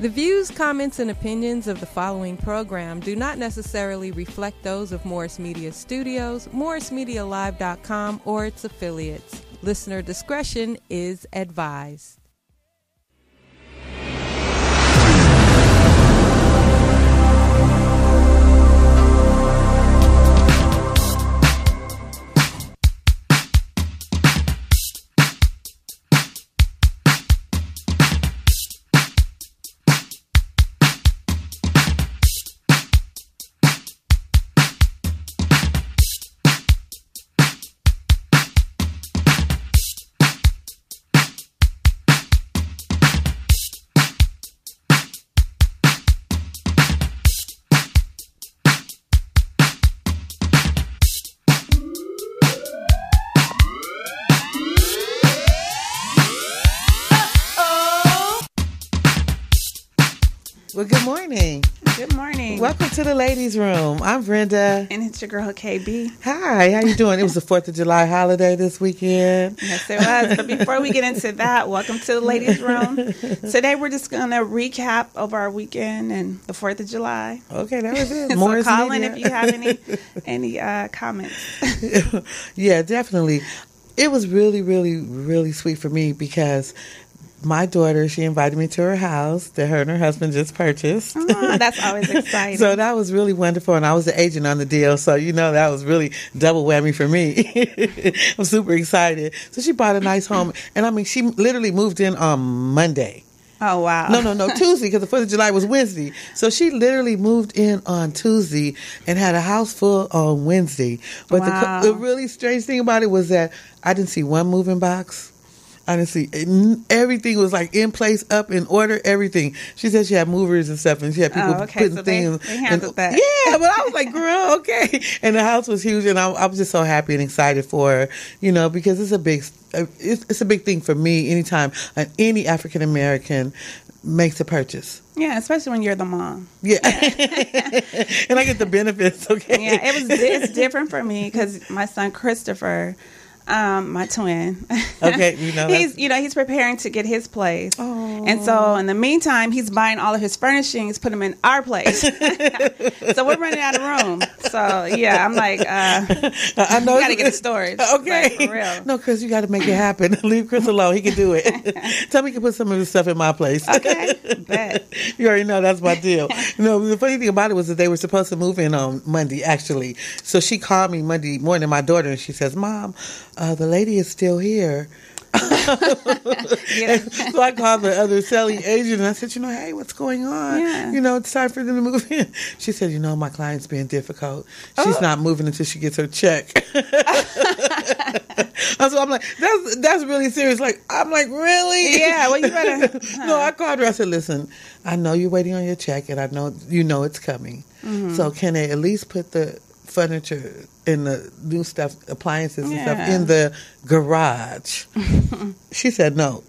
The views, comments, and opinions of the following program do not necessarily reflect those of Morris Media Studios, MorrisMediaLive.com, or its affiliates. Listener discretion is advised. Well, good morning. Good morning. Welcome to the ladies' room. I'm Brenda. And it's your girl, KB. Hi, how you doing? It was the 4th of July holiday this weekend. Yes, it was. But before we get into that, welcome to the ladies' room. Today, we're just going to recap over our weekend and the 4th of July. Okay, that was it. So call in if you have any comments. Yeah, definitely. It was really, really, really sweet for me because my daughter, she invited me to her house that her and her husband just purchased. Oh, that's always exciting. So that was really wonderful. And I was the agent on the deal. So, that was really double whammy for me. I'm super excited. So she bought a nice home. And she literally moved in on Monday. Oh, wow. No, Tuesday, because the 4th of July was Wednesday. So she literally moved in on Tuesday and had a house full on Wednesday. But wow. the really strange thing about it was that I didn't see one moving box. Honestly, everything was like in place, up in order, everything. She said she had movers and stuff, and she had people putting so things. They handled that. Yeah, but I was like, girl, okay. And the house was huge, and I was just so happy and excited for her, because it's a big thing for me anytime any African American makes a purchase. Yeah, especially when you're the mom. Yeah. And I get the benefits, okay? Yeah, it's different for me because my son Christopher, my twin. Okay, he's preparing to get his place. Oh. And so in the meantime, he's buying all of his furnishings, put them in our place. So we're running out of room. So yeah, I'm like, I know you got to get a storage. Okay. Like, for real. No, Chris, you got to make it happen. Leave Chris alone. He can do it. Tell me he can put some of his stuff in my place. Okay, bet. You already know that's my deal. The funny thing about it was that they were supposed to move in on Monday, actually. So she called me Monday morning, my daughter, and she says, Mom, the lady is still here. So I called the other selling agent and I said, hey, what's going on? Yeah. It's time for them to move in. She said, my client's being difficult. She's not moving until she gets her check. So I'm like, that's really serious. I'm like, really? Yeah, well, you better. No, I called her. I said, listen, I know you're waiting on your check and I know it's coming. Mm-hmm. So can they at least put the furniture and the new stuff, appliances and stuff in the garage? She said no.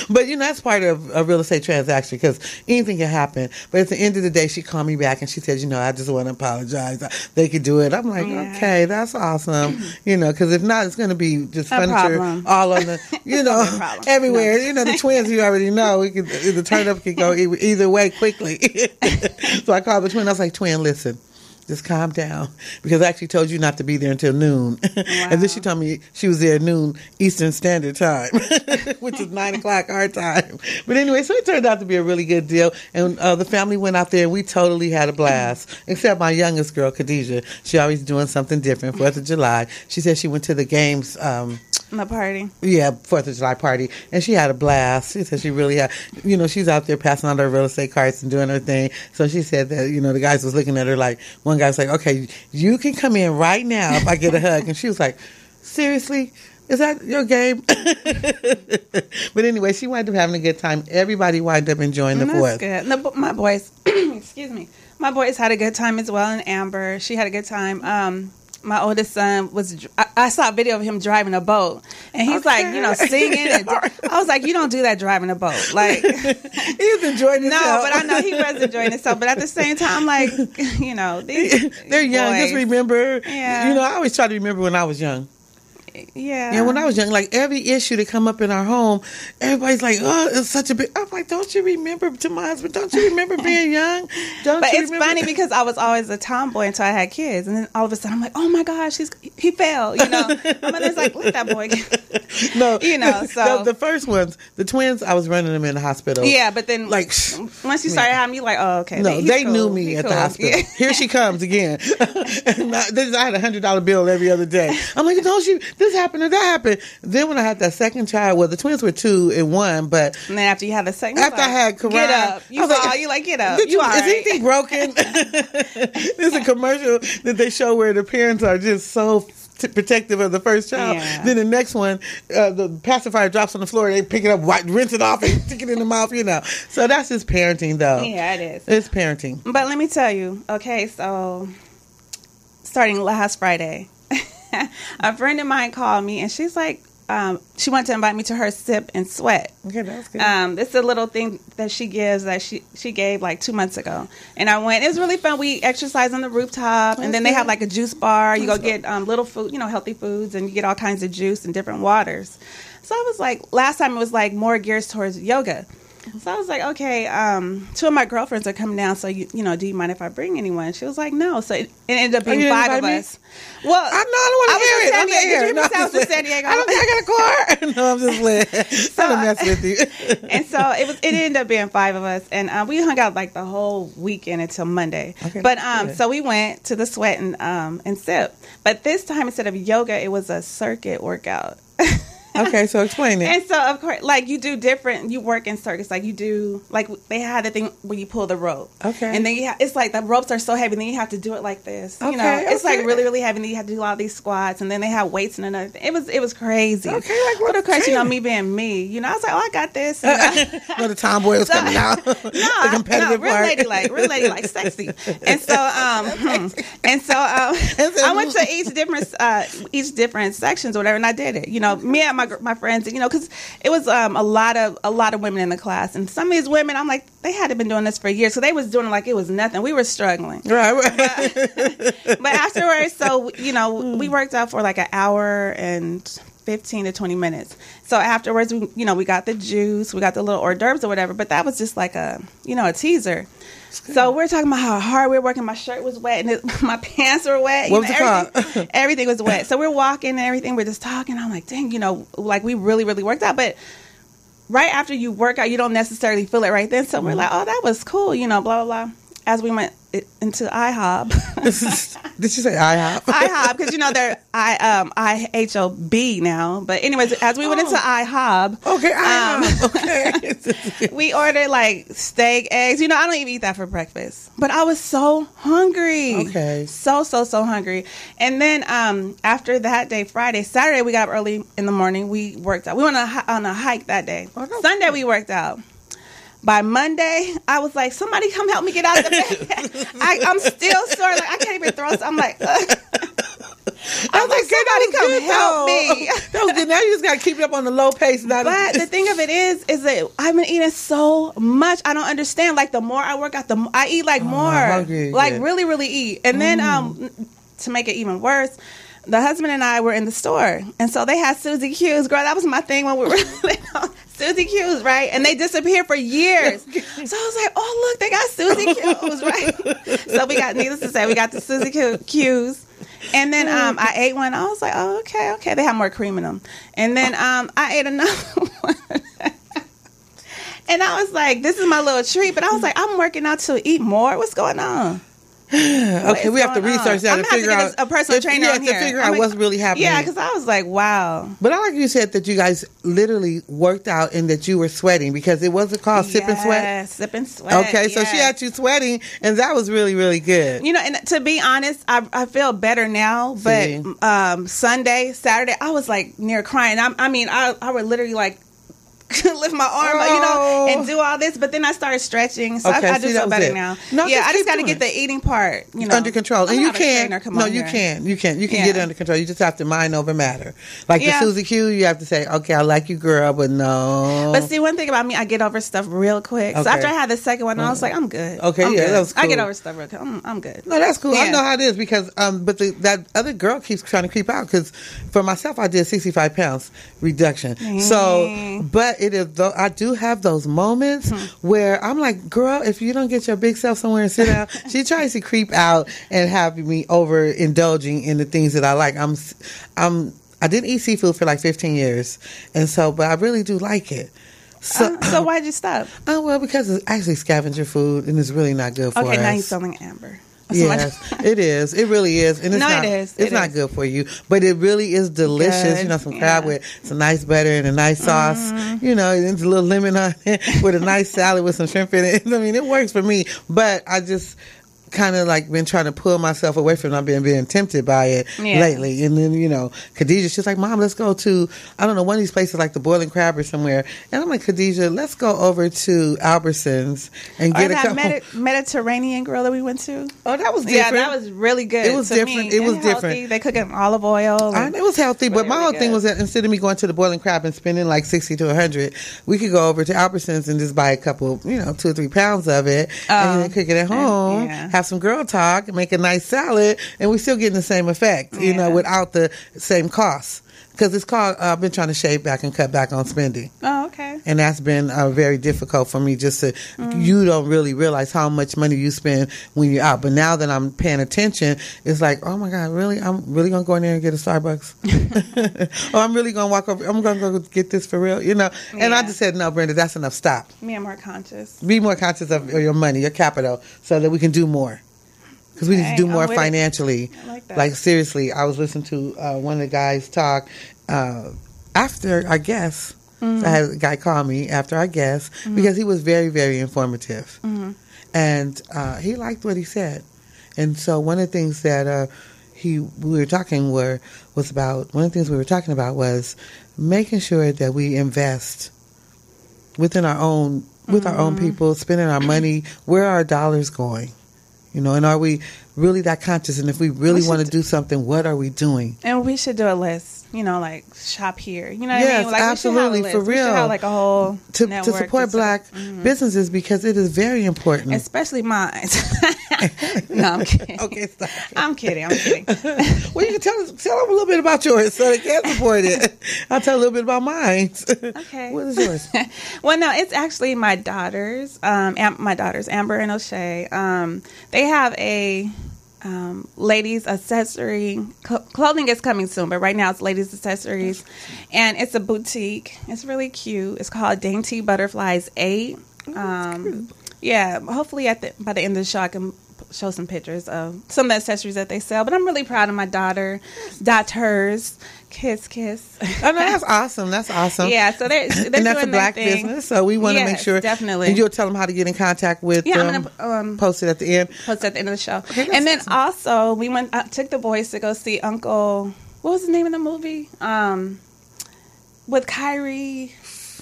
But that's part of a real estate transaction because anything can happen. But at the end of the day, she called me back and she said, I just want to apologize. They could do it. I'm like, okay, that's awesome. Because if not, it's going to be just furniture all on the, everywhere. No. The twins, you already know, the turn up can go either way quickly. So I called the twin. I was like, twin, listen. Just calm down because I actually told you not to be there until noon. Wow. And then she told me she was there at noon Eastern Standard Time, which is 9 o'clock our time. But anyway, so it turned out to be a really good deal. And the family went out there and we totally had a blast, except my youngest girl, Khadijah. She always doing something different. 4th of July. She said she went to the games. The party. Yeah, 4th of July party. And she had a blast. She said she really had, she's out there passing out her real estate cards and doing her thing. So she said that, the guys was looking at her like, one guy was like, okay, you can come in right now if I get a hug. And she was like, seriously? Is that your game? But anyway, she wound up having a good time. Everybody wound up enjoying the 4th. That's good. No, my boys, excuse me, my boys had a good time as well. And Amber, she had a good time. My oldest son I saw a video of him driving a boat, and he's like, singing. And I was like, you don't do that driving a boat. Like, he was enjoying himself. No, but I know he was enjoying himself. But at the same time, like, they're young. Boys. Just remember, yeah. I always try to remember when I was young. Yeah. And when I was young, like every issue that come up in our home, everybody's like, "Oh, it's such a big." I'm like, "Don't you remember to my husband? Don't you remember being young? Don't But you it's remember?" funny because I was always a tomboy until I had kids, and then all of a sudden I'm like, "Oh my gosh, he fell." You know, my mother's like, "Let that boy." No, you know. So the first ones, the twins, I was running them in the hospital. Yeah, but then like once you started having, you like, "Oh, okay." No, they knew me at the hospital. Yeah. Here she comes again. And I had $100 bill every other day. I'm like, "Don't you? This happened or that happened." Then when I had that second child, well, the twins were 2 and 1, but and then after you had the second, after I had Karan, get up. You get up. Is anything broken? There's a commercial that they show where the parents are just so protective of the first child. Yeah. Then the next one, the pacifier drops on the floor. They pick it up, rinse it off, and stick it in the mouth. You know. So that's just parenting, though. Yeah, it is. It's parenting. But let me tell you. Okay, so starting last Friday, a friend of mine called me, and she's like, she wanted to invite me to her Sip and Sweat. Okay, that's good. It's a little thing that she gives that she gave like 2 months ago, and I went. It was really fun. We exercised on the rooftop, and then they have like a juice bar. You go get little food, healthy foods, and you get all kinds of juice and different waters. So I was like, last time it was like more geared towards yoga. So I was like, okay, 2 of my girlfriends are coming down, so do you mind if I bring anyone? She was like, no. So it ended up being 5 of us. Well, I don't want to hear it. San Diego. I was in San Diego. I don't think I got a car. No, I'm just playing. I'm gonna mess with you. And so it ended up being 5 of us, and we hung out like the whole weekend until Monday. Okay, but so we went to the Sweat and Sip, but this time instead of yoga, it was a circuit workout. Okay, so explain it. And so, of course, like you work in circuits, like you do, like they had the thing where you pull the rope. Okay. And then it's like the ropes are so heavy, then you have to do it like this. Okay, It's like really, really heavy, and then you have to do all these squats, and then they have weights and another thing. It was crazy. Okay, like what? But of course, me being me, I was like, oh, I got this. No, the tomboy was coming out. The competitive real ladylike, sexy. And so, I went to each different sections or whatever, and I did it. Me and my friends, because it was a lot of women in the class, and some of these women, I'm like, they hadn't been doing this for years, so they was doing it like it was nothing. We were struggling, right. But afterwards, so we worked out for like an hour and 15 to 20 minutes. So afterwards, we got the juice, we got the little hors d'oeuvres or whatever, but that was just like a teaser. So we're talking about how hard we were working. My shirt was wet and my pants were wet. What was it called? Everything was wet. So we're walking and everything. We're just talking. I'm like, dang, like we really, really worked out. But right after you work out, you don't necessarily feel it right then. So we're like, oh, that was cool, blah, blah, blah. As we went into IHOB. Did you say IHOP? IHOB, because they're IHOB now. But anyways, as we went into IHOB, okay, IHOB, okay, we ordered like steak, eggs. I don't even eat that for breakfast, but I was so hungry. Okay, so hungry. And then after that day, Saturday, we got up early in the morning. We worked out. We went on a hike that day. Sunday, we worked out. By Monday, I was like, somebody come help me get out of the bed. I'm still sore. Like, I can't even throw. I'm like, I was like, somebody come help me. That was good. Now you just got to keep it up on the low pace. But the thing of it is that I've been eating so much. I don't understand. Like, the more I work out, the more I eat like more. Hungry, like, really, really eat. And then to make it even worse, the husband and I were in the store. And so they had Suzy Q's. Girl, that was my thing when we were Suzy Q's, right? And they disappeared for years. So I was like, oh, look, they got Suzy Q's, right? So needless to say, we got the Suzy Q's. And then I ate one. I was like, oh, okay. They have more cream in them. And then I ate another one. And I was like, this is my little treat. But I was like, I'm working out to eat more. What's going on? Okay, we have to research that and figure out a personal trainer to figure out what's really happening. Yeah, because I was like, wow. But I like you said that you guys literally worked out and that you were sweating because it wasn't called Sip and Sweat. Yeah, Sip and Sweat. Okay, so she had you sweating, and that was really, really good. And to be honest, I feel better now. But Sunday, Saturday, I was like near crying. I would literally like lift my arm, and do all this. But then I started stretching, so I do feel better now. No, yeah, I just got to get the eating part, under control. And you can. You can get it under control. You just have to mind over matter. Like the Susie Q, you have to say, okay, I like you, girl, but no. But see, one thing about me, I get over stuff real quick. So after I had the second one, I was like, I'm good. Okay, I'm good. That was cool. I get over stuff real quick. I'm good. No, that's cool. I know how it is because, but that other girl keeps trying to creep out because for myself, I did 65 pounds reduction. So, but it is, I do have those moments where I'm like, girl, if you don't get your big self somewhere and sit down, she tries to creep out and have me overindulging in the things that I like. I didn't eat seafood for like 15 years, and so, but I really do like it. So why'd you stop? Oh, well, because it's actually scavenger food, and it's really not good for us. Okay, now you're selling Amber. Yes, it is. It really is. And it's not good for you. But it really is delicious. Good. Some crab with some nice butter and a nice sauce. And a little lemon on it with a nice salad with some shrimp in it. I mean, it works for me. But I just kind of like been trying to pull myself away from not being tempted by it lately. And then, Khadijah, she's like, Mom, let's go to, I don't know, one of these places like the Boiling Crab or somewhere. And I'm like, Khadijah, let's go over to Albertsons and get a couple. Mediterranean grill that we went to. Oh, that was different. Yeah, that was really good. It was different. It was different. They cook it in olive oil. It was healthy, but my whole thing was that instead of me going to the Boiling Crab and spending like $60 to $100, we could go over to Albertsons and just buy a couple, 2 or 3 pounds of it and then cook it at home. Have some girl talk, make a nice salad, and we're still getting the same effect, without the same cost. Because it's called, I've been trying to shave back and cut back on spending. Oh, okay. And that's been very difficult for me just to, you don't really realize how much money you spend when you're out. But now that I'm paying attention, it's like, oh my God, really? I'm really going to go in there and get a Starbucks? Or I'm really going to walk over, I'm going to go get this for real, And I just said, no, Brenda, that's enough. Stop. Me, I'm more conscious. Be more conscious of your money, your capital, so that we can do more. Because we need to do more financially. I like that. Like, seriously, I was listening to one of the guys talk after our guest. I had a guy call me after our guest because he was very, very informative. And he liked what he said. And so one of the things that we were talking about was making sure that we invest within our own, with our own people, spending our money, where are our dollars going? And are we really that conscious? And if we really want to do something, what are we doing? And we should do a list, like shop here. You know what I mean? Like, absolutely, for real. We should have like a whole to support black businesses because it is very important. Especially mine. No, I'm kidding. Okay, stop. I'm kidding. Well, you can tell them a little bit about yours so they can support it. I'll tell a little bit about mine. Okay. What is yours? Well, no, it's actually my daughters. My daughters, Amber and O'Shea. They have a ladies accessory clothing is coming soon, but right now it's ladies accessories, and it's a boutique. It's really cute. It's called Dainty Butterflies 8. Yeah, hopefully by the end of the show I can show some pictures of some of the accessories that they sell. But I'm really proud of my daughters. Kiss. Oh, no, that's awesome. Yeah, so they're and that's doing a black their thing. business, so we want to make sure. Definitely. And you'll tell them how to get in contact with them. I'm going to post it at the end. Post it at the end of the show. Okay, and then also, I took the boys to go see Uncle, what was the name of the movie? With Kyrie.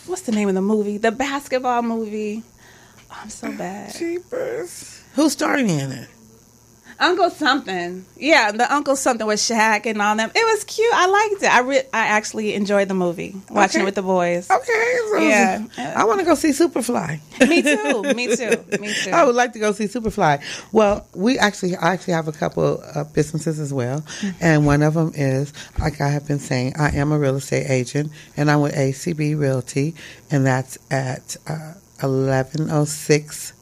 What's the name of the movie? The basketball movie. Oh, I'm so bad. Jeepers. Who's starring in it? Uncle something. Yeah, the Uncle something with Shaq and all them. It was cute. I liked it. I actually enjoyed the movie, watching it with the boys. Okay. So yeah. I want to go see Superfly. Me too. I would like to go see Superfly. Well, I actually have a couple of businesses as well. And one of them is, like I have been saying, I am a real estate agent, and I'm with ACB Realty, and that's at 1106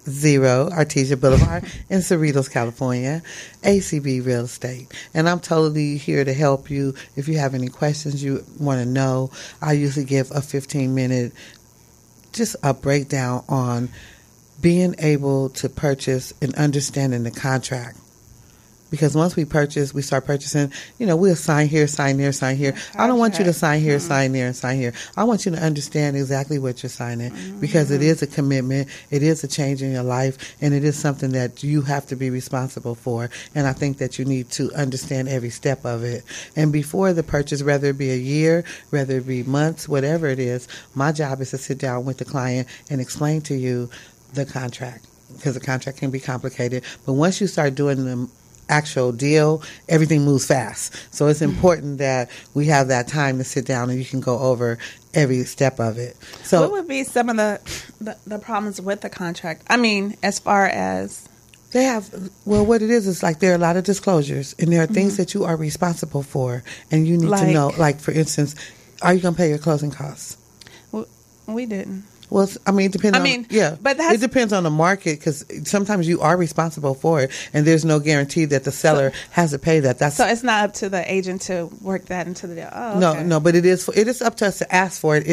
Artesia Boulevard in Cerritos, California, ACB Real Estate. And I'm totally here to help you. If you have any questions you want to know, I usually give a 15-minute, just a breakdown on being able to purchase and understanding the contract. Because once we start purchasing, we'll sign here, sign there, sign here. I don't want you to sign here, sign there, and sign here. I want you to understand exactly what you're signing because it is a commitment. It is a change in your life, and it is something that you have to be responsible for. And I think that you need to understand every step of it. And before the purchase, whether it be a year, whether it be months, whatever it is, my job is to sit down with the client and explain to you the contract, because the contract can be complicated. But once you start doing the actual deal, everything moves fast. So it's important that we have that time to sit down and you can go over every step of it. So what would be some of the problems with the contract? I mean, as far as they have, what it is like there are a lot of disclosures, and there are things that you are responsible for, and you need to know. Like, for instance, are you going to pay your closing costs? We didn't. Well, it depends but it depends on the market, because sometimes you are responsible for it, and there's no guarantee that the seller has to pay that. So it's not up to the agent to work that into the deal. Oh, okay. No, but it is up to us to ask for it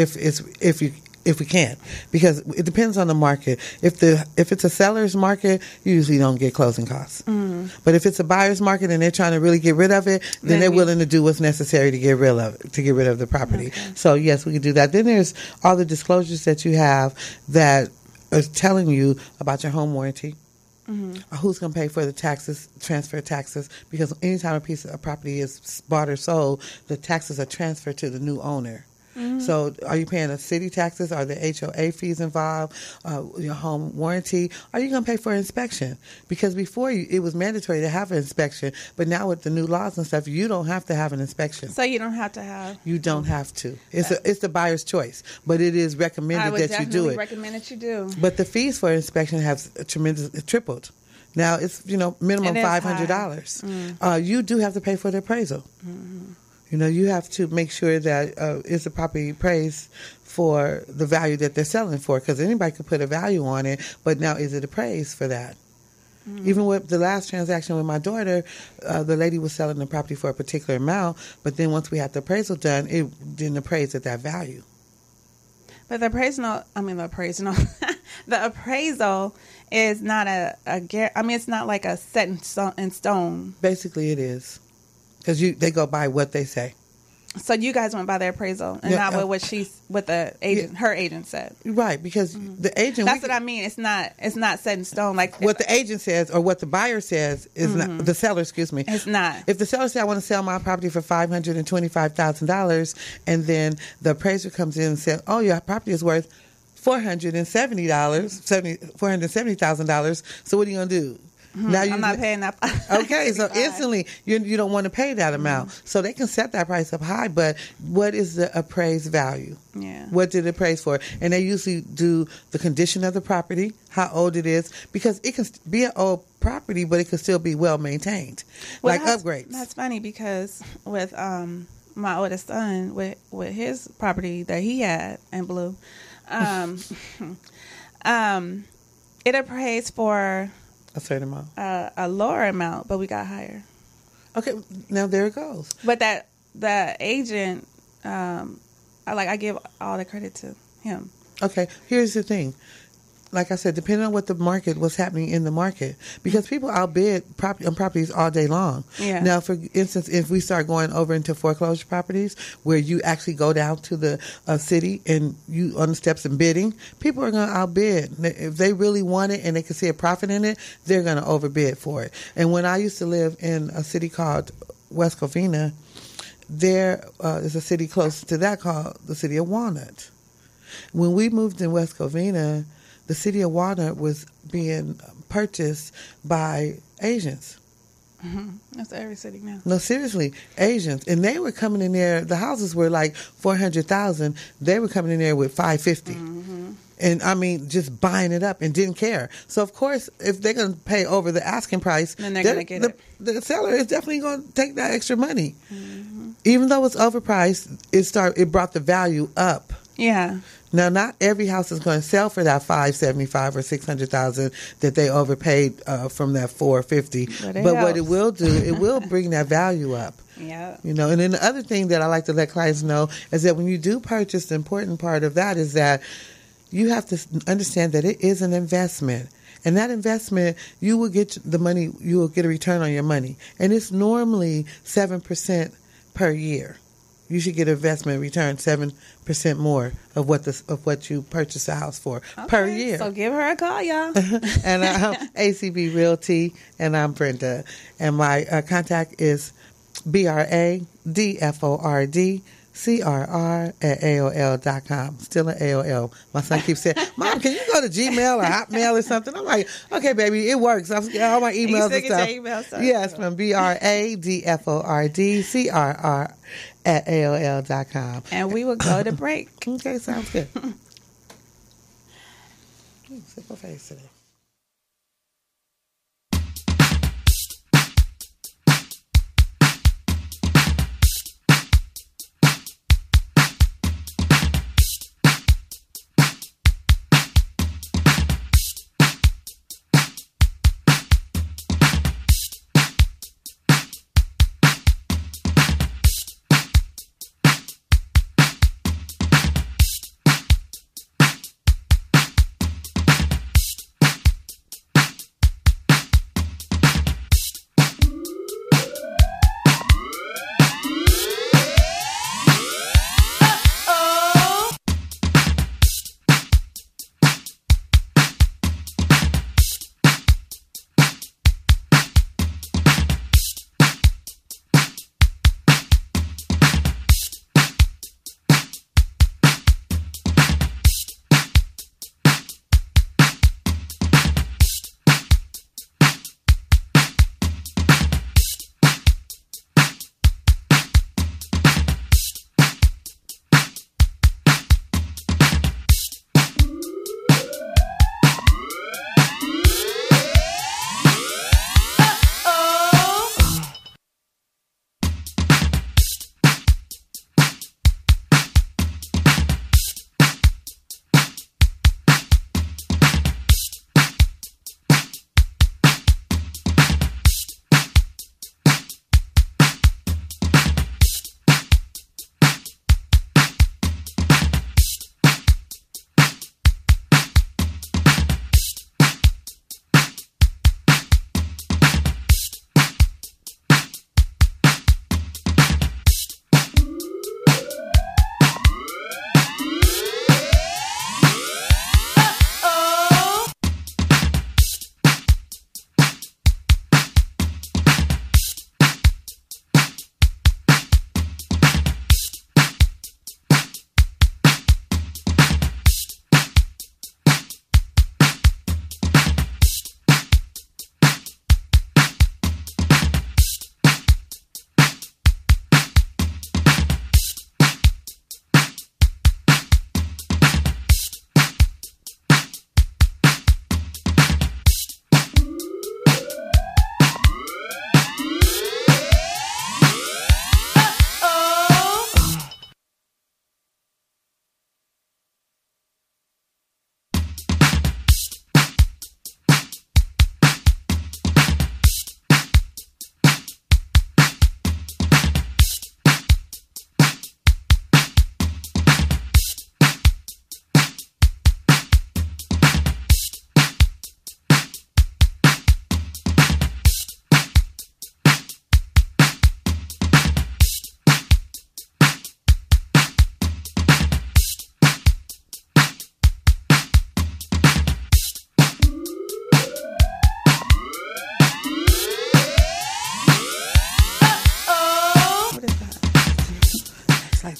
if we can, because it depends on the market. If it's a seller's market, you usually don't get closing costs. But if it's a buyer's market and they're trying to really get rid of it, then they're willing to do what's necessary to get rid of the property. Okay. So yes, we can do that. Then there's all the disclosures that you have that are telling you about your home warranty. Who's going to pay for the taxes, transfer taxes, because anytime a piece of property is bought or sold, the taxes are transferred to the new owner. So are you paying the city taxes? Are the HOA fees involved? Your home warranty? Are you going to pay for inspection? Because before it was mandatory to have an inspection, but now with the new laws and stuff, you don't have to have an inspection. So you don't have to have? You don't have to. It's the buyer's choice, but it is recommended that you do it. I would definitely recommend that you do. But the fees for inspection have tripled. Now it's minimum $500. You do have to pay for the appraisal. You have to make sure that it's the property appraised for the value that they're selling for, because anybody could put a value on it, but now is it appraised for that? Even with the last transaction with my daughter, the lady was selling the property for a particular amount, but then once we had the appraisal done, it didn't appraise at that value. But the appraisal is not it's not like a set in stone. Basically, it is. Because they go by what they say. So you guys went by their appraisal and not with what the agent, her agent said. Right, because the agent. That's what I mean. It's not set in stone. Like what the agent says or what the buyer says is not the seller. Excuse me. It's not. If the seller says I want to sell my property for $525,000, and then the appraiser comes in and says, "Oh, your property is worth $470,000. So what are you gonna do?" Now I'm not paying that. Okay, so instantly you don't want to pay that amount. So they can set that price up high, but what is the appraised value? Yeah. What did it appraise for? And they usually do the condition of the property, how old it is, because it can be an old property, but it can still be well maintained, upgrades. That's funny because with my oldest son, with his property that he had in Blue, it appraised for a certain amount, a lower amount, but we got higher. Okay, now there it goes. But the agent, I give all the credit to him. Okay, here's the thing. Like I said, depending on what's happening in the market, because people outbid properties all day long. Yeah. Now, for instance, if we start going over into foreclosure properties, where you actually go down to the city and you on the steps and bidding, people are going to outbid. If they really want it and they can see a profit in it, they're going to overbid for it. And when I used to live in a city called West Covina, there is a city close to that called the city of Walnut. When we moved in West Covina, the city of Walnut was being purchased by Asians. Mm-hmm. That's every city now. No, seriously, Asians, and they were coming in there. The houses were like $400,000. They were coming in there with $550,000, and I mean, just buying it up and didn't care. So of course, if they're going to pay over the asking price, then they're going to get it. The seller is definitely going to take that extra money, even though it's overpriced. It brought the value up. Yeah. Now, not every house is going to sell for that $575,000 or $600,000 that they overpaid from that $450,000. But what it will do, it will bring that value up. Yeah. And then the other thing that I like to let clients know is that when you do purchase, the important part of that is that you have to understand that it is an investment. And that investment, you will get the money, you will get a return on your money. And it's normally 7% per year. You should get investment return 7% more of what you purchase a house for per year. So give her a call, y'all. And I'm ACB Realty, and I'm Brenda. And my contact is BRADFORDCRR@AOL.com. Still at AOL. My son keeps saying, Mom, can you go to Gmail or Hotmail or something? I'm like, okay, baby, it works. I'm all my emails and stuff. Email stuff. Yes, from BRADFORDCRR@AOL.com. And we will go to break. Okay, sounds good. Simple face today.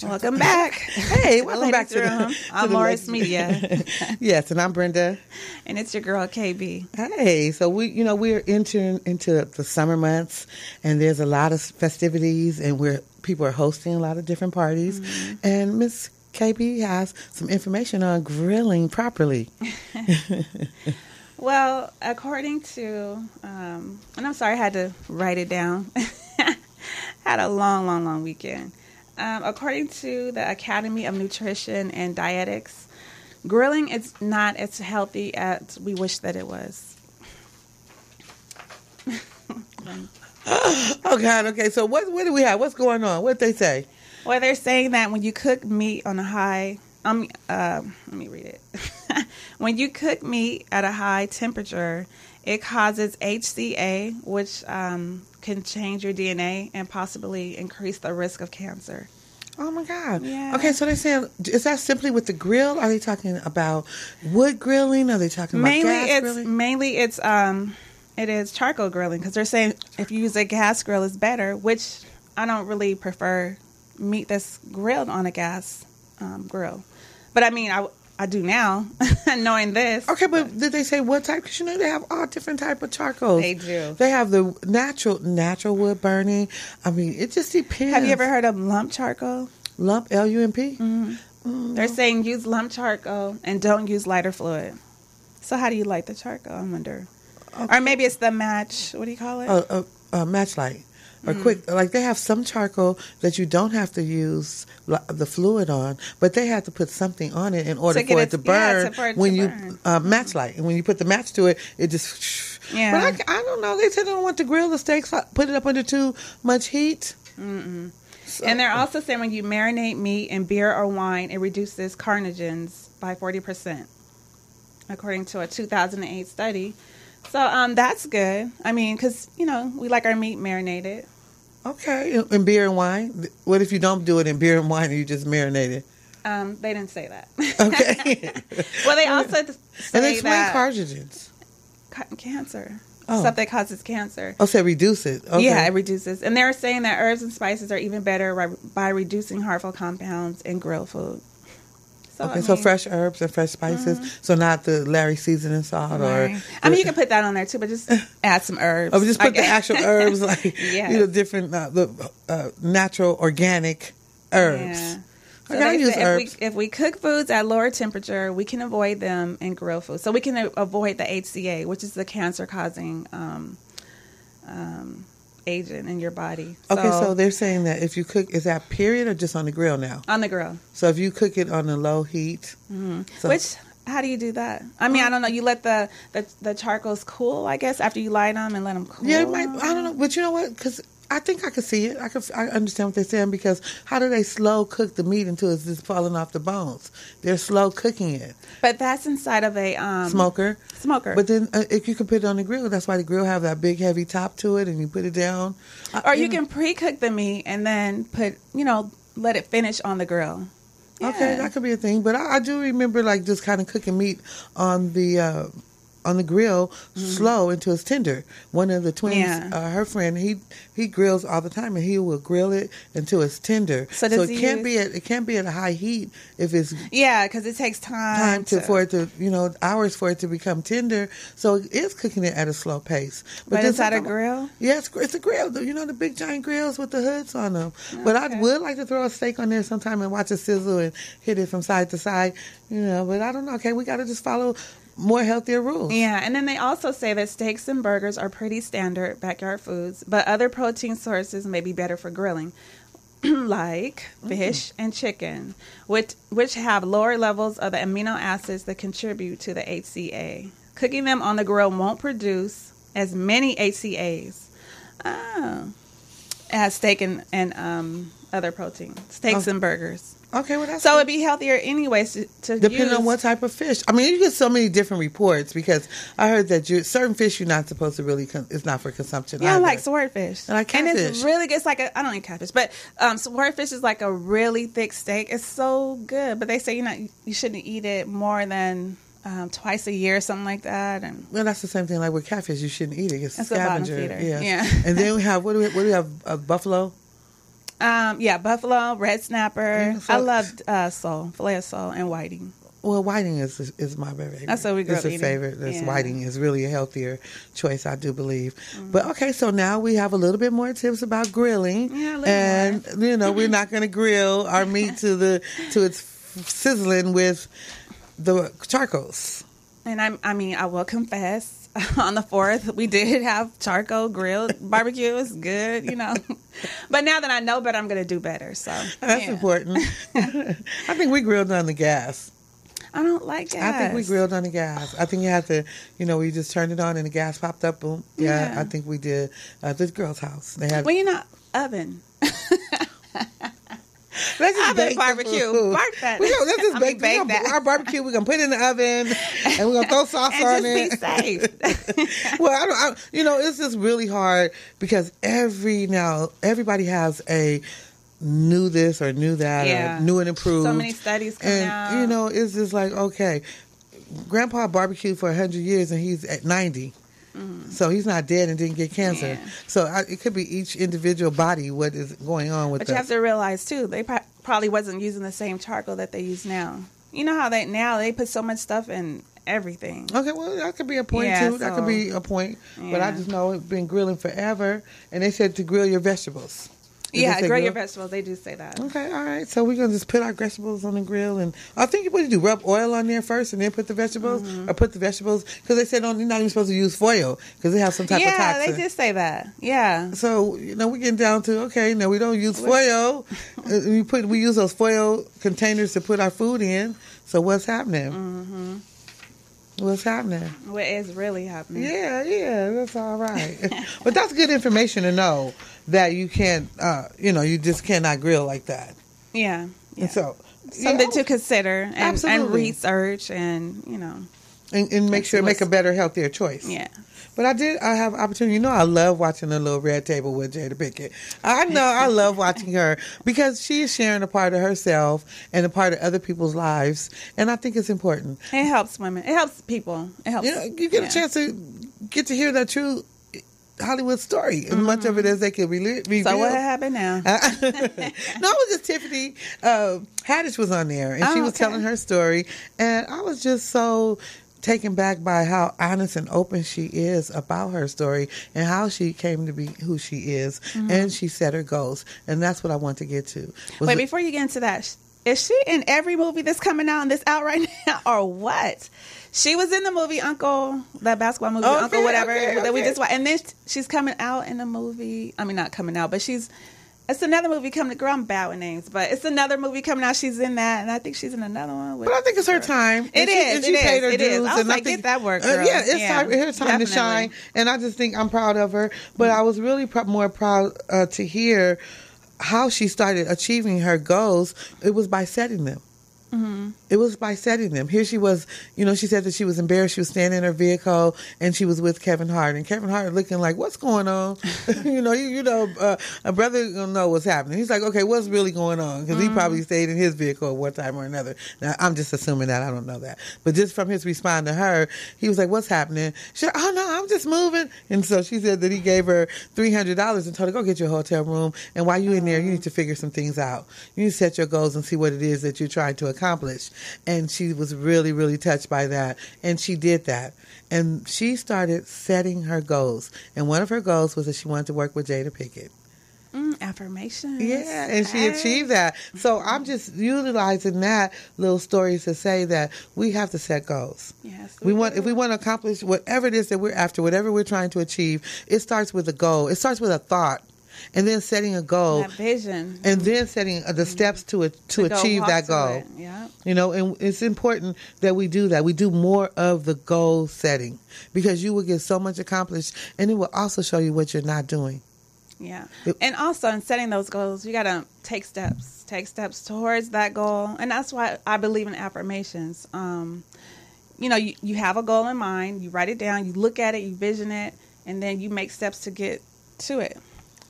Welcome back. Hey, welcome back to the I'm Morris Media. Yes, and I'm Brenda. And it's your girl KB. Hey, so we're entering into the summer months, and there's a lot of festivities, and people are hosting a lot of different parties. Mm-hmm. And Miss KB has some information on grilling properly. Well, according to, and I'm sorry I had to write it down. Had a long weekend. According to the Academy of Nutrition and Dietetics, grilling is not as healthy as we wish that it was. Oh, God. Okay, so what do we have? What's going on? What they say? Well, they're saying that when you cook meat on a high... let me read it. When you cook meat at a high temperature, it causes HCA, which can change your DNA and possibly increase the risk of cancer. Oh my God. Yeah. Okay, so they're saying, is that simply with the grill? Are they talking about wood grilling? Are they talking about gas grilling? Mainly it is charcoal grilling, because they're saying if you use a gas grill, it's better, which I don't really prefer meat that's grilled on a gas grill. But I mean, I do now, knowing this. Okay, but did they say what type? Because they have all different type of charcoals. They do. They have the natural wood burning. I mean, it just depends. Have you ever heard of lump charcoal? Lump, L-U-M-P? Mm-hmm. They're saying use lump charcoal and don't use lighter fluid. So how do you light the charcoal, I wonder? Okay. Or maybe it's the match, what do you call it? Match light. Or quick, like they have some charcoal that you don't have to use the fluid on, but they have to put something on it in order for it to burn when you match light. And when you put the match to it, it just... Yeah. But I don't know. They said they don't want to grill the steaks, put it up under too much heat. Mm-mm. So. And they're also saying when you marinate meat in beer or wine, it reduces carcinogens by 40%, according to a 2008 study. So that's good. I mean, because, we like our meat marinated. Okay. In beer and wine? What if you don't do it in beer and wine and you just marinate it? They didn't say that. Okay. Well, they also say and explain carcinogens. Cancer. Stuff that causes cancer. Oh, so reduce it. Okay. Yeah, it reduces. And they're saying that herbs and spices are even better by reducing harmful compounds in grilled food. So, so fresh herbs and fresh spices. Mm-hmm. So not the Larry seasoning salt or... I mean, you can put that on there too, but just add some herbs. Oh, just put the actual herbs, like, different, natural, organic herbs. Yeah. So if we cook foods at lower temperature, we can avoid them in grilled food. So we can avoid the HCA, which is the cancer-causing agent in your body. Okay, so they're saying that if you cook, is that period or just on the grill now? On the grill. So if you cook it on a low heat. Mm-hmm. How do you do that? I mean, I don't know. You let the charcoals cool, I guess, after you light them and let them cool. Yeah, I don't know. But you know what? Because I think I could see it. I understand what they're saying, because how do they slow cook the meat until it's just falling off the bones? They're slow cooking it. But that's inside of a smoker. But then if you can put it on the grill, that's why the grill have that big heavy top to it, and you put it down. Or you can pre-cook the meat and then let it finish on the grill. Yeah. Okay, that could be a thing. But I do remember just kind of cooking meat on the grill, slow until it's tender. One of the twins, her friend, he grills all the time, and he will grill it until it's tender. So it can't be at a high heat if it's because it takes time for it to hours for it to become tender. So it is cooking it at a slow pace. But is that a grill? Yes, it's a grill. The big giant grills with the hoods on them. Okay. But I would like to throw a steak on there sometime and watch it sizzle and hit it from side to side. But I don't know. Okay, we got to just follow more healthier rules. Yeah, and then they also say that steaks and burgers are pretty standard backyard foods, but other protein sources may be better for grilling, like fish and chicken, which have lower levels of the amino acids that contribute to the HCA. Cooking them on the grill won't produce as many HCAs as steak and other protein, steaks and burgers. Okay, well that's so it'd be healthier anyways to depending on what type of fish. I mean, you get so many different reports, because I heard that certain fish you're not supposed to really. It's not for consumption. Yeah, either. Like swordfish. And like catfish. And it's really good. It's like I don't eat catfish, but swordfish is like a really thick steak. It's so good, but they say you shouldn't eat it more than twice a year or something like that. And well, that's the same thing like with catfish. You shouldn't eat it. It's a scavenger. Yeah. And then we have what do we have? Buffalo. Buffalo, red snapper. I loved filet of sole, and whiting. Well, whiting is my favorite. That's what we grew up eating. It's a favorite. Whiting is really a healthier choice, I do believe. Mm-hmm. But okay, so now we have a little bit more tips about grilling. Yeah, and we're not going to grill our meat to its sizzling with the charcoals. And I will confess, on the 4th, we did have charcoal grilled barbecue. It was good, But now that I know better, I'm going to do better. So that's important. I think we grilled on the gas. I don't like gas. I think we grilled on the gas. I think you have to, we just turned it on and the gas popped up. Boom. Yeah. I think we did. This girl's house. They had oven. Let's just bake barbecue. Bark that. Let's just bake that. Our barbecue, we're going to put it in the oven, and we're going to throw sauce on it. Just be safe. Well, it's just really hard because everybody has a knew this or knew that or new and improved. So many studies coming out. And, it's just like, okay, Grandpa barbecued for 100 years and he's at 90. Mm-hmm. So he's not dead and didn't get cancer. Yeah. So it could be each individual body what is going on with. But you have to realize too, they probably wasn't using the same charcoal that they use now. You know how they put so much stuff in everything. Okay, well that could be a point too. That could be a point. Yeah. But I just know it's been grilling forever, and they said to grill your vegetables. Grill your vegetables. They do say that. Okay, all right. So we're going to just put our vegetables on the grill. And I think what do, rub oil on there first and then put the vegetables? Mm-hmm. Or put the vegetables? Because they said you're not even supposed to use foil because they have some type of toxin. Yeah, they did say that. Yeah. So, we're getting down to, okay, no, we don't use foil. We use those foil containers to put our food in. So what's happening? Mm-hmm. What's happening? What is really happening? Yeah, that's all right. But that's good information to know that you can't, you just cannot grill like that. Yeah. And so something to consider and research and, and make sure make a better, healthier choice. Yeah. But I have opportunity. I love watching the little red table with Jada Pinkett. I know I love watching her because she is sharing a part of herself and a part of other people's lives. And I think it's important. It helps women. It helps people. It helps. You get a chance to get to hear that true Hollywood story. And much of it as they can reveal. So what happened now? No, it was just Tiffany Haddish was on there. And she was telling her story. And I was just so taken back by how honest and open she is about her story and how she came to be who she is. Mm-hmm. And she set her goals. And that's what I want to get to. Wait, before you get into that, is she in every movie that's coming out and that's out right now or what? She was in the movie Uncle, that basketball movie, Uncle whatever, that we just watched. And then she's coming out in a movie. I mean, not coming out, but it's another movie coming. Girl, I'm bad with names, but it's another movie coming out. She's in that, and I think she's in another one. But I think it's her time. It is. She paid her dues. I was like, get that work, girl. It's time to shine. And I just think I'm proud of her. But I was really more proud to hear how she started achieving her goals. It was by setting them. Mm-hmm. It was by setting them. Here she was, she said that she was embarrassed. She was standing in her vehicle and she was with Kevin Hart. And Kevin Hart looking like, what's going on? A brother gonna know what's happening. He's like, okay, what's really going on? Because he probably stayed in his vehicle at one time or another. Now, I'm just assuming that. I don't know that. But just from his response to her, he was like, what's happening? She said, oh, no, I'm just moving. And so she said that he gave her $300 and told her, go get your hotel room. And while you're in there, you need to figure some things out. You need to set your goals and see what it is that you're trying to accomplish. And she was really, really touched by that. And she did that. And she started setting her goals. And one of her goals was that she wanted to work with Jada Pinkett. Affirmations. Yeah, and she achieved that. So I'm just utilizing that little story to say that we have to set goals. Yes. If we want to accomplish whatever it is that we're after, whatever we're trying to achieve, it starts with a goal. It starts with a thought. And then setting a goal, that vision, and then setting the steps to achieve that goal. Yeah, and it's important that we do that. We do more of the goal setting because you will get so much accomplished, and it will also show you what you're not doing. Yeah, and also in setting those goals, you got to take steps towards that goal, and that's why I believe in affirmations. You have a goal in mind, you write it down, you look at it, you vision it, and then you make steps to get to it.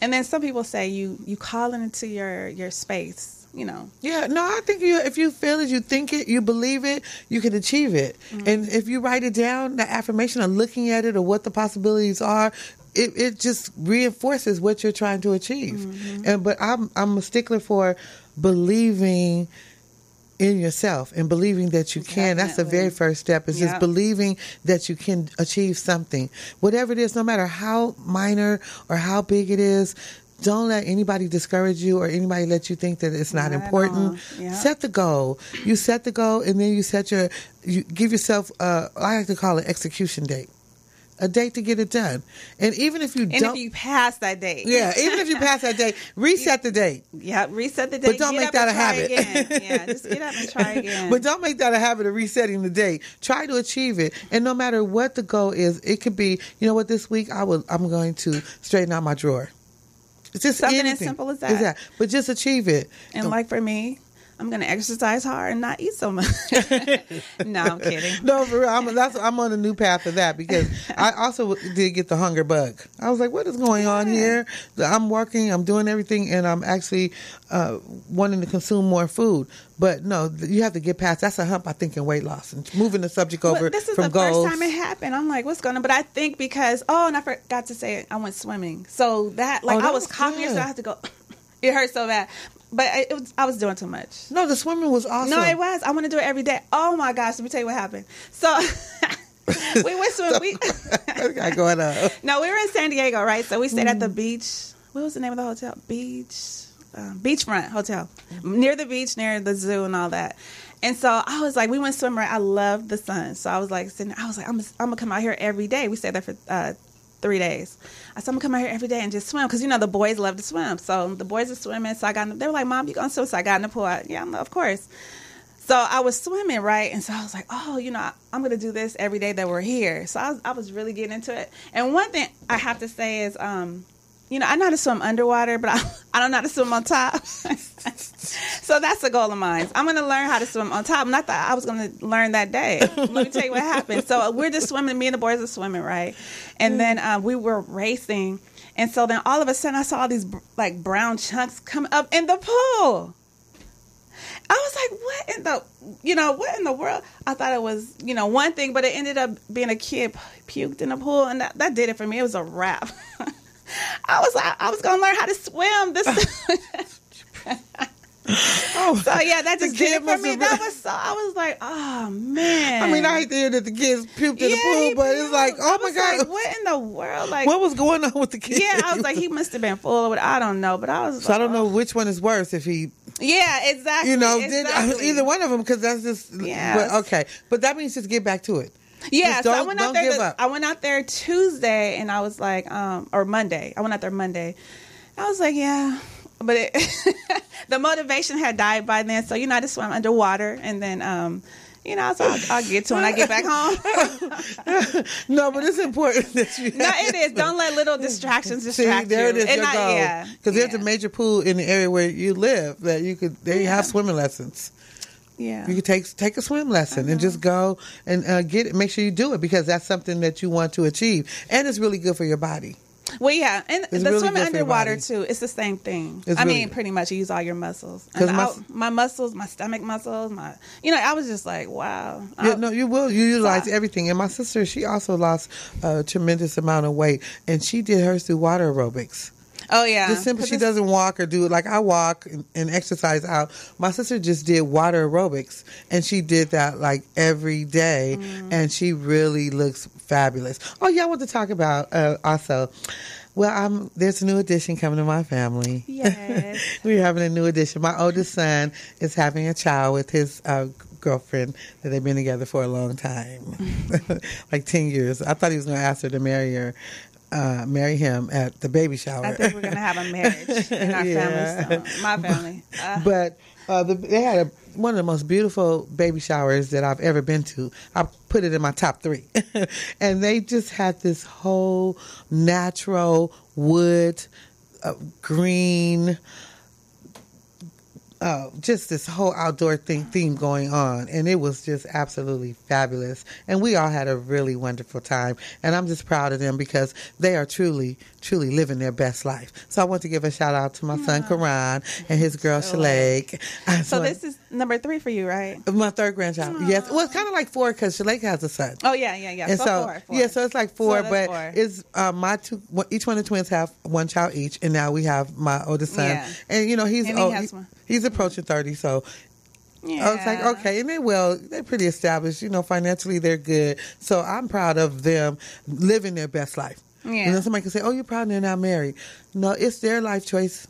And then some people say you call it into your space, Yeah, no, I think if you feel it, you think it, you believe it, you can achieve it. Mm-hmm. And if you write it down, the affirmation of looking at it or what the possibilities are, it just reinforces what you're trying to achieve. Mm-hmm. But I'm a stickler for believing in yourself and believing that you can. That's the very first step, is just believing that you can achieve something. Whatever it is, no matter how minor or how big it is, don't let anybody discourage you or anybody let you think that it's not important. Set the goal. You set the goal, and then you give yourself, I like to call it execution date. A date to get it done. And even if you if you pass that date. Yeah, even if you pass that date, reset the date. Yeah, reset the date. But don't make that a habit. Yeah, just get up and try again. But don't make that a habit of resetting the date. Try to achieve it. And no matter what the goal is, it could be, this week I'm going to straighten out my drawer. It's just something anything. as simple as that. Exactly. But just achieve it. And like for me, I'm going to exercise hard and not eat so much. No, I'm kidding. No, for real. I'm on a new path of that because I also did get the hunger bug. I was like, what is going on here? I'm working, I'm doing everything, and I'm actually wanting to consume more food. But no, you have to get past. That's a hump, I think, in weight loss. And moving the subject over from goals. This is the first time it happened. I'm like, what's going on? But I think because, and I forgot to say it, I went swimming. So that, I was coughing, so I had to go. It hurt so bad. But I was doing too much. No, the swimming was awesome. No, it was. I want to do it every day. Oh, my gosh. Let me tell you what happened. So we went swimming. What's got going on? No, we were in San Diego, right? So we stayed at the beach. What was the name of the hotel? Beachfront Hotel. Near the beach, near the zoo and all that. And so I was like, we went swimming. I loved the sun. So I was like, I'm going to come out here every day. We stayed there for 3 days. I said, I'm going to come out here every day and just swim. Because, the boys love to swim. So the boys are swimming. So they were like, Mom, you going to swim? So I got in the pool. Of course. So I was swimming, right? And so I was like, I'm going to do this every day that we're here. So I was really getting into it. And one thing I have to say is, I know how to swim underwater, but I don't know how to swim on top. So that's a goal of mine. I'm going to learn how to swim on top. Not that I was going to learn that day. Let me tell you what happened. So we're just swimming. Me and the boys are swimming, right? And then we were racing. And so then all of a sudden I saw these brown chunks come up in the pool. I was like, what in the world? I thought it was, one thing, but it ended up being a kid puked in the pool. And that did it for me. It was a wrap. I was like, I was going to learn how to swim. So yeah, that just did it for me. I was like, oh man. I mean, I hate to hear that the kids puked in the pool, but it's like, oh my God. Like, what in the world? What was going on with the kids? Yeah, I was like, he must have been full of it. I don't know, but I was so I don't know which one is worse if he. Yeah, exactly. Exactly. Either one of them, because that's just. Yeah. But, okay, but that means just get back to it. Yeah, so I went out there. I went out there Tuesday, and I was like, or Monday. I went out there Monday. I was like, yeah, but the motivation had died by then. So I just swam underwater, and then so I'll get to when I get back home. No, but it's important that you. No, it is. Don't let little distractions distract you. There it is. Your goal. Because there's a major pool in the area where you live that you could. There you have swimming lessons. Yeah, you could take a swim lesson and just go and get it. Make sure you do it because that's something that you want to achieve, and it's really good for your body. Well, yeah, and it's the really swimming underwater too. It's the same thing. Pretty much you use all your muscles. My muscles, my stomach muscles, I was just like, wow. Yeah, no, you will. You utilize everything. And my sister, she also lost a tremendous amount of weight, and she did hers through water aerobics. Oh, yeah. Just simply, she doesn't walk or do it like I walk and exercise out. My sister just did water aerobics, and she did that like every day, and she really looks fabulous. Oh, yeah, I want to talk about also. Well, there's a new addition coming to my family. Yes. We're having a new addition. My oldest son is having a child with his girlfriend that they've been together for a long time, like 10 years. I thought he was going to ask her to marry him at the baby shower. I think we're going to have a marriage in our family. So, my family. But they had one of the most beautiful baby showers that I've ever been to. I put it in my top 3. And they just had this whole natural wood, green, just this whole outdoor theme going on, and it was just absolutely fabulous. And we all had a really wonderful time, and I'm just proud of them because they are truly living their best life. So I want to give a shout out to my son Karan and his girl Shalake. So this is number 3 for you, right? My 3rd grandchild. Aww. Yes, well, it's kind of like 4 because Shalake has a son. Oh yeah. And so 4. Yeah, so it's like 4, so but 4. It's my 2. Each one of the twins have one child each, and now we have my oldest son, and he's old. He's approaching 30, so I was like, okay, and they're pretty established, financially they're good. So I'm proud of them living their best life. Yeah. Somebody can say, oh, you're proud and they're not married. No, it's their life choice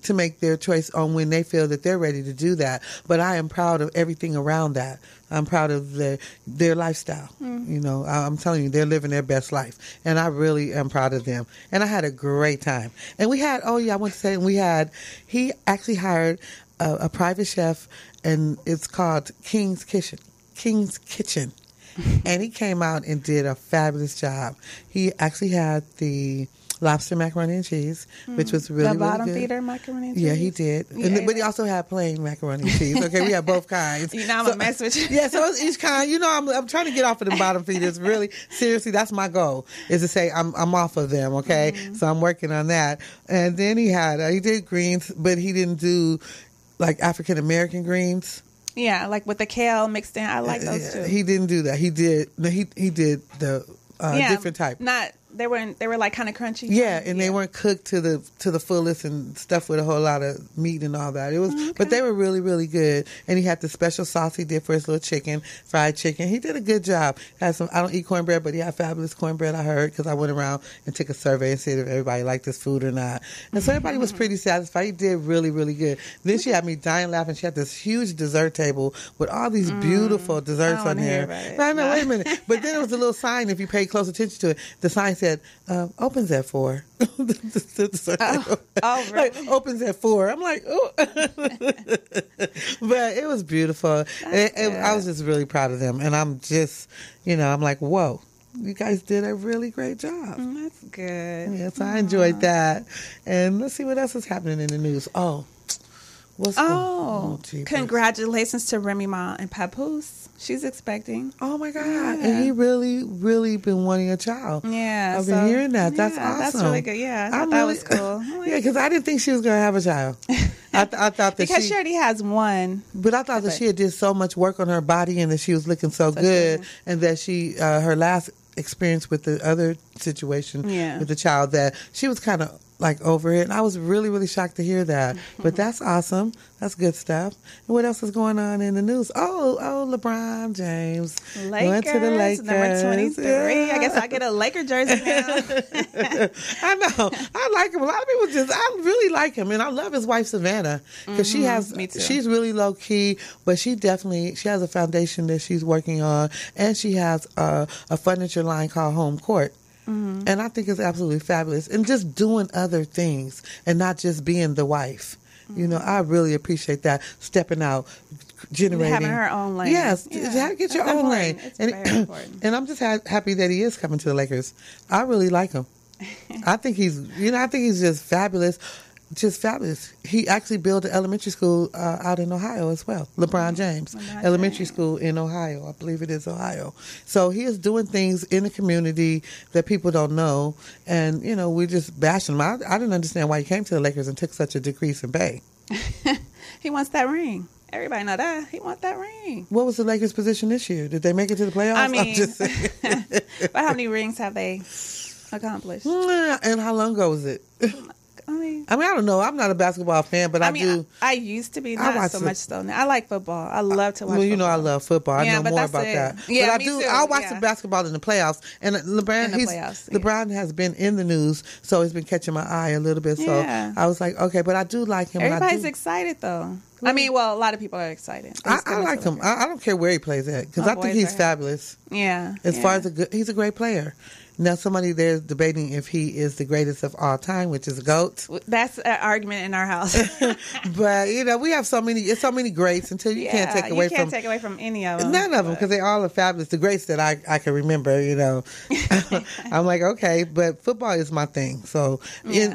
to make their choice on when they feel that they're ready to do that. But I am proud of everything around that. I'm proud of their lifestyle. I'm telling you, they're living their best life. And I really am proud of them. And I had a great time. And we had, he actually hired a private chef, and it's called King's Kitchen. And he came out and did a fabulous job. He actually had the lobster macaroni and cheese, which was really, the bottom really good. feeder macaroni and cheese? Yeah, he did. But he also had plain macaroni and cheese. Okay, we had both kinds. I'm going to mess with you. Yeah, so it's each kind. I'm trying to get off of the bottom feeders. Really, seriously, that's my goal, is to say I'm off of them, okay? So I'm working on that. And then he did greens, but he didn't do like African American greens. Yeah, like with the kale mixed in. I like those too. He didn't do that. He did the different type. They were like kind of crunchy. Yeah, and they weren't cooked to the fullest and stuffed with a whole lot of meat and all that. It was, but they were really, really good. And he had the special sauce he did for his little chicken, fried chicken. He did a good job. Had some. I don't eat cornbread, but he had fabulous cornbread. I heard, because I went around and took a survey and said if everybody liked this food or not. And so everybody was pretty satisfied. He did really, really good. Then she had me dying laughing. She had this huge dessert table with all these beautiful desserts on there. No, wait a minute. But then there was a little sign. If you paid close attention to it, the sign said opens at 4. Really? Like, opens at 4. I'm like, oh. But it was beautiful. I was just really proud of them. And I'm just, I'm like, whoa, you guys did a really great job. That's good. Yes, I enjoyed that. And let's see what else is happening in the news. Congratulations to Remy Ma and Papoose. She's expecting. Oh my God. Yeah. And he really, really been wanting a child. Yeah. I've been hearing that. That's awesome. That's really good. Yeah. I thought that was cool. Yeah, because I didn't think she was going to have a child. I thought that because she already has one. But I thought that she had did so much work on her body and that she was looking so good. True. And that she, her last experience with the other situation with the child, that she was kind of like over it. And I was really, really shocked to hear that. But that's awesome. That's good stuff. And what else is going on in the news? Oh, LeBron James. Went to the Lakers. Number 23. Yeah. I guess I get a Laker jersey now. I know. I like him. A lot of people I really like him. And I love his wife, Savannah. Because Me too. She's really low key, but she has a foundation that she's working on. And she has a furniture line called Home Court. And I think it's absolutely fabulous. And just doing other things and not just being the wife. I really appreciate that. Stepping out, generating. Having her own lane. Yes. Get your own lane. It's very important. And I'm just happy that he is coming to the Lakers. I really like him. I think he's just fabulous. Just fabulous. He actually built an elementary school out in Ohio as well. LeBron James Elementary School in Ohio. I believe it is Ohio. So he is doing things in the community that people don't know. And, we just bashing him. I didn't understand why he came to the Lakers and took such a decrease in pay. He wants that ring. Everybody know that. He wants that ring. What was the Lakers' position this year? Did they make it to the playoffs? I mean, I'm just saying. But how many rings have they accomplished? And how long ago was it? I don't know. I'm not a basketball fan, but I do. I used to be, not so much so now. I like football. I love to watch football. I love football. I know more about that. Yeah, but I do. I'll watch the basketball in the playoffs. And LeBron has been in the news, so he's been catching my eye a little bit. So I was like, okay, but I do like him. Everybody's excited, though. I mean, a lot of people are excited. I like him. I don't care where he plays at, because I think he's fabulous. Yeah. As far as he's a great player. Now, somebody there's debating if he is the greatest of all time, which is a GOAT. That's an argument in our house. But, we have so many greats until you can't take away from... You can't take away from any of them. None of them, because they all are fabulous. The greats that I can remember, I'm like, okay, but football is my thing. So,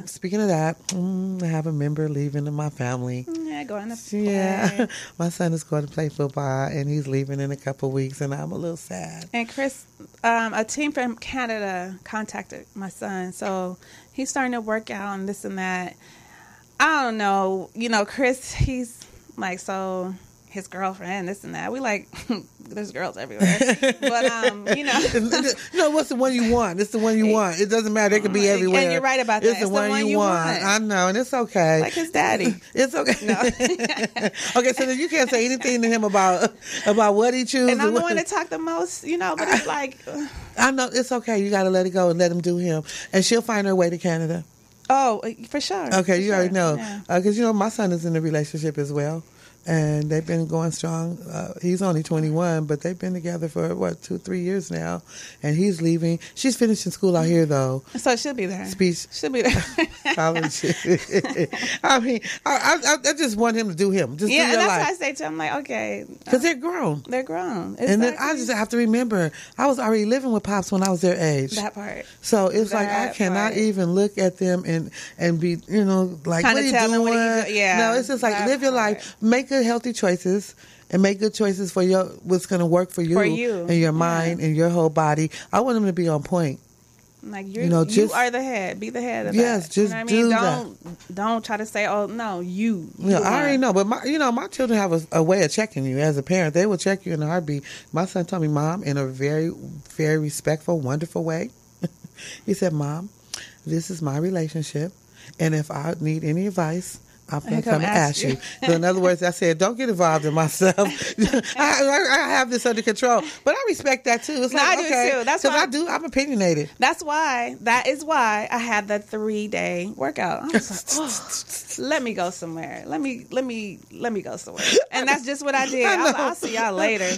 speaking of that, I have a member leaving in my family. Yeah, going to play. Yeah, my son is going to play football, and he's leaving in a couple of weeks, and I'm a little sad. And Chris, a team from Canada contacted my son, so he's starting to work out and this and that. I don't know, Chris, he's like, so his girlfriend, this and that. We like, there's girls everywhere, but what's the one you want? It's the one you want. It doesn't matter. It could be everywhere. And you're right about that. It's the one you want. I know, and it's okay. Like his daddy. It's okay. No. Okay, so then you can't say anything to him about what he chooses. And I'm the one that talk the most, but it's like, I know, it's okay. You got to let it go and let him do him, and she'll find her way to Canada. Oh, for sure. Okay, you already know, because my son is in a relationship as well. And they've been going strong. He's only 21, but they've been together for, 2-3 years now. And he's leaving. She's finishing school out here, though. So she'll be there. She'll be there. College. I mean, I just want him to do him. Just do your and that's life. what I say to him. I'm like, okay. Because they're grown. They're grown. Exactly. And then I just have to remember, I was already living with Pops when I was their age. That part. So it's like, I cannot even look at them and be, like, trying what are you tell doing? Them what you do. Yeah. No, it's just like, live your life. Make good, healthy choices. And make good choices for what's going to work for you and your mind and your whole body. I want them to be on point. Like you are the head. Be the head of that. Yes, just do that. Don't try to say, "Oh no, you." Yeah, I already know, but my children have a way of checking you. As a parent, they will check you in a heartbeat. My son told me, "Mom," in a very, very respectful, wonderful way. He said, "Mom, this is my relationship, and if I need any advice, I'm going to come and ask you." So in other words, I said, don't get involved in myself. I have this under control. But I respect that, too. It's I do, too. That's why I'm opinionated. That is why I had the 3-day workout. I was like, let me go somewhere. Let me go somewhere. And that's just what I did. I'll see y'all later.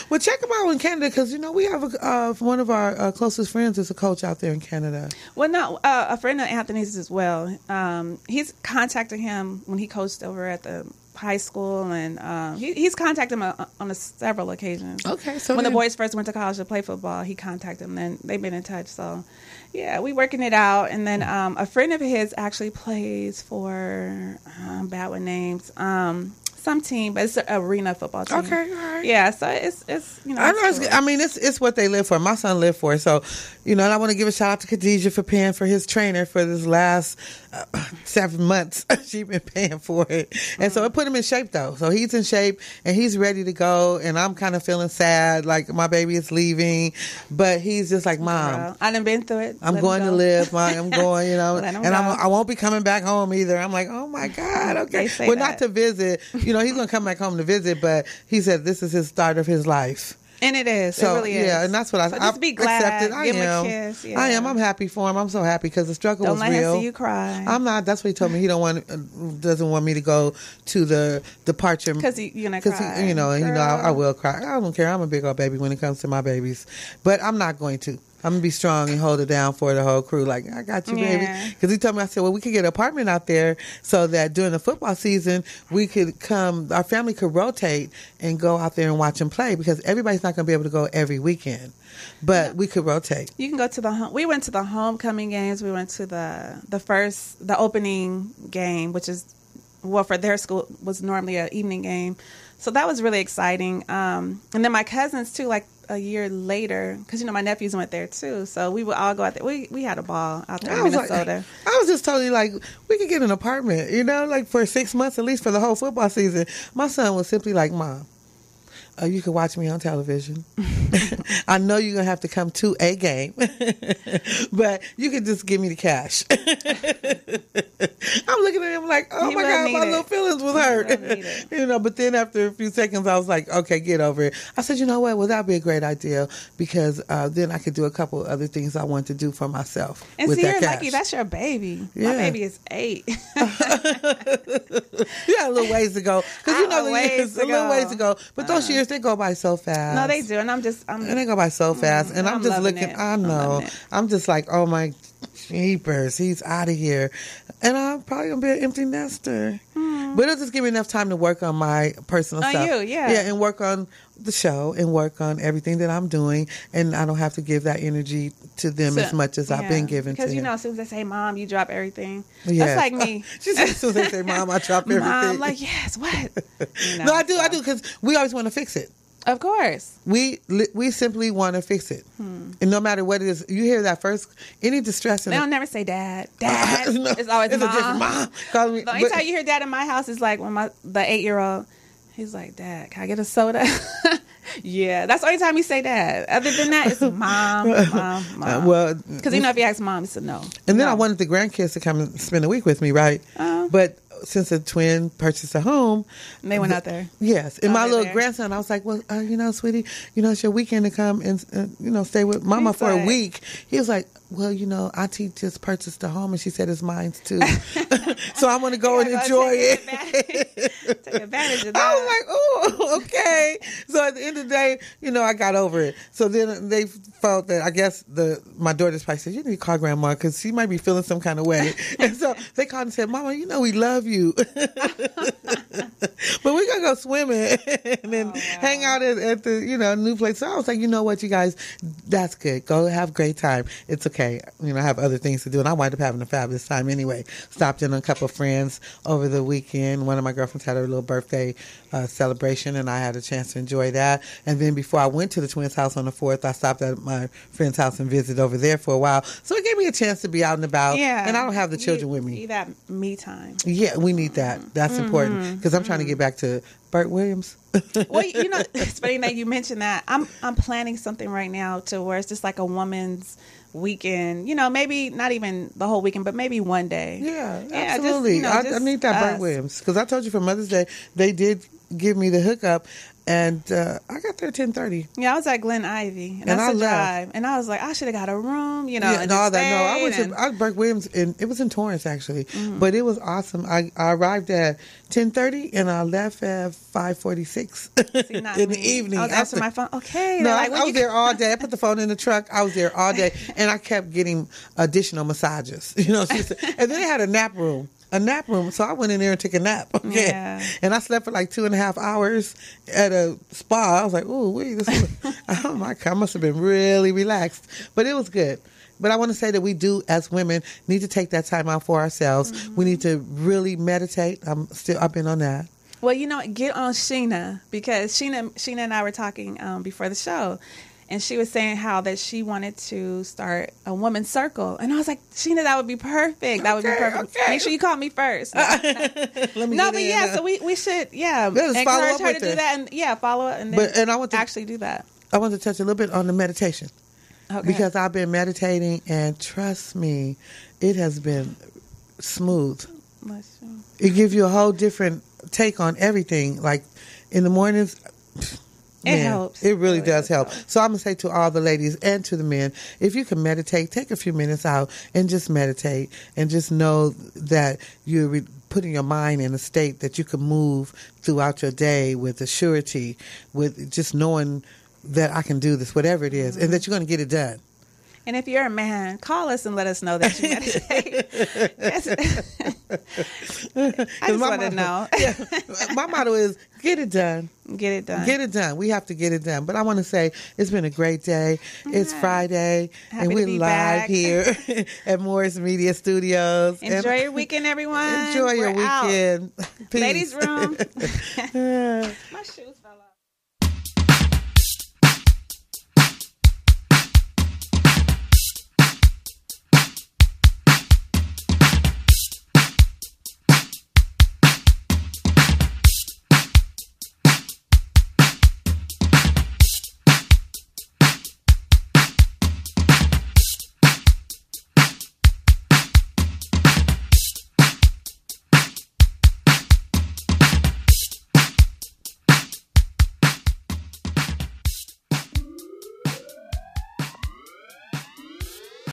Well, check them out in Canada, because, we have one of our closest friends is a coach out there in Canada. Well, no, a friend of Anthony's as well. He's contacting him when he coached over at the high school, and he's contacted him on several occasions. Okay, so when the boys first went to college to play football, he contacted them, and they've been in touch. So, yeah, we working it out. And then a friend of his actually plays for bad with names. Some team, but it's an arena football team. Okay, all right. Yeah, so it's I know. It's what they live for. My son lived for it. So, and I want to give a shout out to Khadijah for paying for his trainer for this last 7 months. She's been paying for it, and so it put him in shape though. So he's in shape and he's ready to go. And I'm kind of feeling sad, like my baby is leaving, but he's just like, Mom, girl, I done been through it. I'm going to live. I'm going, and I I won't be coming back home either. I'm like, oh my God, okay. Well, not to visit. He's going to come back home to visit, but he said this is his start of his life. And it is. So, it really is. Yeah, and that's what just be glad. Accepted. Give him a kiss. Yeah. I am. I'm happy for him. I'm so happy because the struggle was real. Don't let him see you cry. I'm not. That's what he told me. He doesn't want me to go to the departure because you're gonna cry. I will cry. I don't care. I'm a big old baby when it comes to my babies, but I'm not going to. I'm going to be strong and hold it down for the whole crew. Like, I got you, baby. Because he told me, I said, well, we could get an apartment out there so that during the football season, our family could rotate and go out there and watch them play because everybody's not going to be able to go every weekend. But we could rotate. You can go to we went to the homecoming games. We went to the opening game, which is, for their school was normally an evening game. So that was really exciting. And then my cousins too, like a year later, because my nephews went there too. So we would all go out there. We had a ball out there in Minnesota. I was just totally like, we could get an apartment, like for 6 months at least for the whole football season. My son was simply like, Mom, you can watch me on television. I know you're going to have to come to a game, but you can just give me the cash. I'm looking at him like, oh my God, my little feelings was hurt. But then after a few seconds, I was like, okay, get over it. I said, you know what? Well, that'd be a great idea because then I could do a couple other things I want to do for myself. And with see, that you're cash. lucky. That's your baby. Yeah. My baby is 8. You got a little ways to go. Because a little ways to go. But those years, they go by so fast. No, they do. And and they go by so fast. And I'm just looking, I know. I'm just like, oh my jeepers, he's out of here. And I'm probably going to be an empty nester. But it'll just give me enough time to work on my personal stuff. Yeah, and work on the show and work on everything that I'm doing. And I don't have to give that energy to them as much as I've been given to them. Because, as soon as they say, Mom, you drop everything. That's like me. She said, as soon as they say, Mom, I drop everything. I'm like, yes, what? No, I do, because we always want to fix it. Of course. We simply want to fix it. And no matter what it is, you hear that first, any distress. They don't never say dad. Dad. No, it's always it's Mom. a different Mom. Call me, the only time you hear dad in my house is like when the 8-year-old, he's like, Dad, can I get a soda? Yeah, that's the only time you say dad. Other than that, it's mom. Well, because if you ask mom, it's a no. And then I wanted the grandkids to come and spend a week with me, right? But since the twin purchased a home, and they went out there. Yes, and my little grandson, I was like, well, sweetie, it's your weekend to come and stay with mama for a week. He was like, well, Auntie just purchased a home and she said it's mine too. So I'm going to go and enjoy it. Take advantage of that. I was like, oh, okay. So at the end of the day, I got over it. So then they felt that, I guess, my daughter's probably said, you need to call Grandma because she might be feeling some kind of way. And so they called and said, Mama, we love you. But we're going to go swimming and then hang out at the, new place. So I was like, you know what, you guys, that's good. Go have a great time. It's okay. I have other things to do. And I wound up having a fabulous time anyway. Stopped in on a couple of friends over the weekend. One of my girlfriends had her little birthday celebration, and I had a chance to enjoy that. And then before I went to the twins' house on the 4th, I stopped at my friend's house and visited over there for a while. So it gave me a chance to be out and about. Yeah. And I don't have the children with me. Need that me time. Yeah, we need that. That's important because I'm trying to get back to Bert Williams. Well, it's funny that you mentioned that. I'm planning something right now to where it's just like a woman's weekend. Maybe not even the whole weekend, but maybe one day. Yeah, absolutely. I need that Bert Williams because I told you for Mother's Day they did give me the hookup. And I got there at 10:30. Yeah, I was at Glen Ivy, and I drive, and I was like, I should have got a room, and all that. No, I went to Burke Williams, and it was in Torrance actually, but it was awesome. I arrived at 10:30, and I left at 5:46 in the evening. I was answering my phone. Okay, no, I was there all day. I put the phone in the truck. I was there all day, and I kept getting additional massages. And then they had a nap room. So I went in there and took a nap. Okay. Yeah. And I slept for like 2.5 hours at a spa. I was like, ooh, wait, oh my God, I must have been really relaxed. But it was good. But I want to say that we do, as women, need to take that time out for ourselves. Mm-hmm. We need to really meditate. I've been on that. Well, get on Sheena, because Sheena and I were talking before the show. And she was saying how that she wanted to start a woman's circle. And I was like, Sheena, that would be perfect. That would be perfect. Okay. Make sure you call me first. So we should, encourage her to do that. And follow it. And then I want to actually do that. I want to touch a little bit on the meditation. Okay. Because I've been meditating, and trust me, it has been smooth. It gives you a whole different take on everything. Like in the mornings, it helps. It really does help. So I'm going to say to all the ladies and to the men, if you can meditate, take a few minutes out and just meditate, and just know that you're putting your mind in a state that you can move throughout your day with a surety, with just knowing that I can do this, whatever it is, and that you're going to get it done. And if you're a man, call us and let us know that you meditate. I just want to know. My motto is, get it done. Get it done. Get it done. We have to get it done. But I want to say it's been a great day. It's Friday, and we're live here at Morris Media Studios. Enjoy your weekend, everyone. Enjoy your weekend. Ladies' room. My shoes.